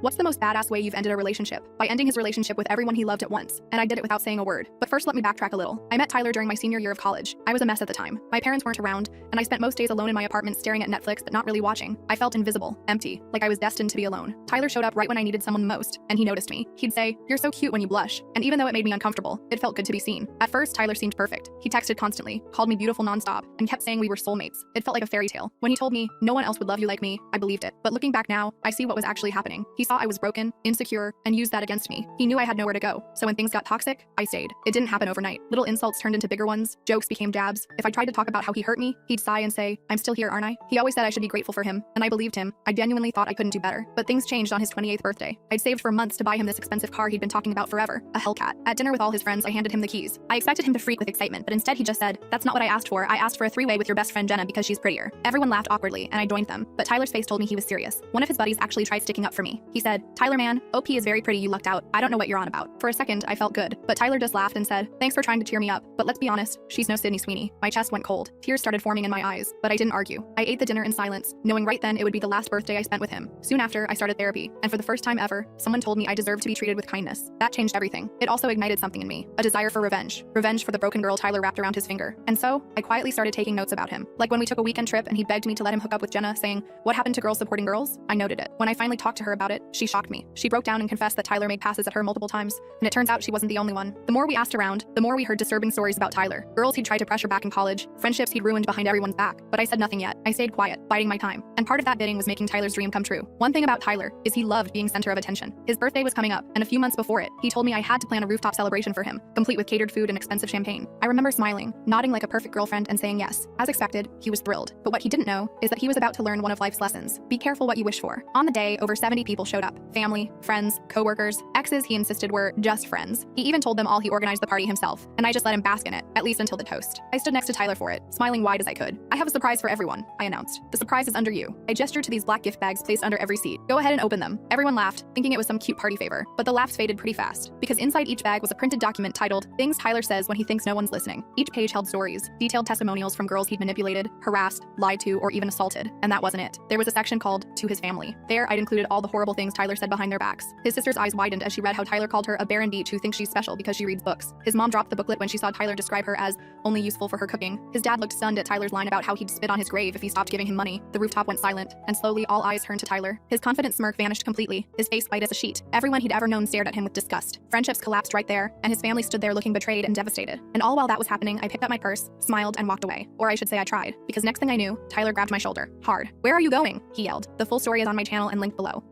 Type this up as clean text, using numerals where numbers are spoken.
What's the most badass way you've ended a relationship? By ending his relationship with everyone he loved at once, and I did it without saying a word. But first, let me backtrack a little. I met Tyler during my senior year of college. I was a mess at the time. My parents weren't around, and I spent most days alone in my apartment staring at Netflix but not really watching. I felt invisible, empty, like I was destined to be alone. Tyler showed up right when I needed someone the most, and he noticed me. He'd say, "You're so cute when you blush." And even though it made me uncomfortable, it felt good to be seen. At first, Tyler seemed perfect. He texted constantly, called me beautiful nonstop, and kept saying we were soulmates. It felt like a fairy tale. When he told me no one else would love you like me, I believed it. But looking back now, I see what was actually happening. He saw I was broken, insecure, and used that against me. He knew I had nowhere to go, so when things got toxic, I stayed. It didn't happen overnight. Little insults turned into bigger ones, jokes became jabs. If I tried to talk about how he hurt me, he'd sigh and say, "I'm still here, aren't I?" He always said I should be grateful for him, and I believed him. I genuinely thought I couldn't do better. But things changed on his 28th birthday. I'd saved for months to buy him this expensive car he'd been talking about forever, a Hellcat. At dinner with all his friends, I handed him the keys. I expected him to freak with excitement, but instead he just said, "That's not what I asked for. I asked for a three-way with your best friend Jenna because she's prettier." Everyone laughed awkwardly, and I joined them. But Tyler's face told me he was serious. One of his buddies actually tried sticking up for me. He said, "Tyler man, OP is very pretty, you lucked out. I don't know what you're on about." For a second, I felt good, but Tyler just laughed and said, "Thanks for trying to cheer me up, but let's be honest, she's no Sydney Sweeney." My chest went cold. Tears started forming in my eyes, but I didn't argue. I ate the dinner in silence, knowing right then it would be the last birthday I spent with him. Soon after, I started therapy, and for the first time ever, someone told me I deserved to be treated with kindness. That changed everything. It also ignited something in me, a desire for revenge. Revenge for the broken girl Tyler wrapped around his finger. And so, I quietly started taking notes about him. Like when we took a weekend trip and he begged me to let him hook up with Jenna, saying, "What happened to girls supporting girls?" I noted it. When I finally talked to her about it, she shocked me. She broke down and confessed that Tyler made passes at her multiple times, and it turns out she wasn't the only one. The more we asked around, the more we heard disturbing stories about Tyler. Girls he'd tried to pressure back in college, friendships he'd ruined behind everyone's back. But I said nothing yet. I stayed quiet, biding my time. And part of that bidding was making Tyler's dream come true. One thing about Tyler is he loved being center of attention. His birthday was coming up, and a few months before it, he told me I had to plan a rooftop celebration for him, complete with catered food and expensive champagne. I remember smiling, nodding like a perfect girlfriend and saying yes. As expected, he was thrilled. But what he didn't know is that he was about to learn one of life's lessons. Be careful what you wish for. On the day, over 70 people showed up. Family, friends, co-workers, exes he insisted were just friends. He even told them all he organized the party himself, and I just let him bask in it, at least until the toast. I stood next to Tyler for it, smiling wide as I could. "I have a surprise for everyone," I announced. "The surprise is under you." I gestured to these black gift bags placed under every seat. "Go ahead and open them." Everyone laughed, thinking it was some cute party favor, but the laughs faded pretty fast, because inside each bag was a printed document titled, "Things Tyler Says When He Thinks No One's Listening." Each page held stories, detailed testimonials from girls he'd manipulated, harassed, lied to, or even assaulted. And that wasn't it. There was a section called, "To His Family." There, I'd included all the horrible things Tyler said behind their backs. His sister's eyes widened as she read how Tyler called her a barren beach who thinks she's special because she reads books. His mom dropped the booklet when she saw Tyler describe her as only useful for her cooking. His dad looked stunned at Tyler's line about how he'd spit on his grave if he stopped giving him money. The rooftop went silent, and slowly all eyes turned to Tyler. His confident smirk vanished completely, his face white as a sheet. Everyone he'd ever known stared at him with disgust. Friendships collapsed right there, and his family stood there looking betrayed and devastated. And all while that was happening, I picked up my purse, smiled, and walked away. Or I should say I tried, because next thing I knew, Tyler grabbed my shoulder. Hard. "Where are you going?" he yelled. The full story is on my channel and linked below.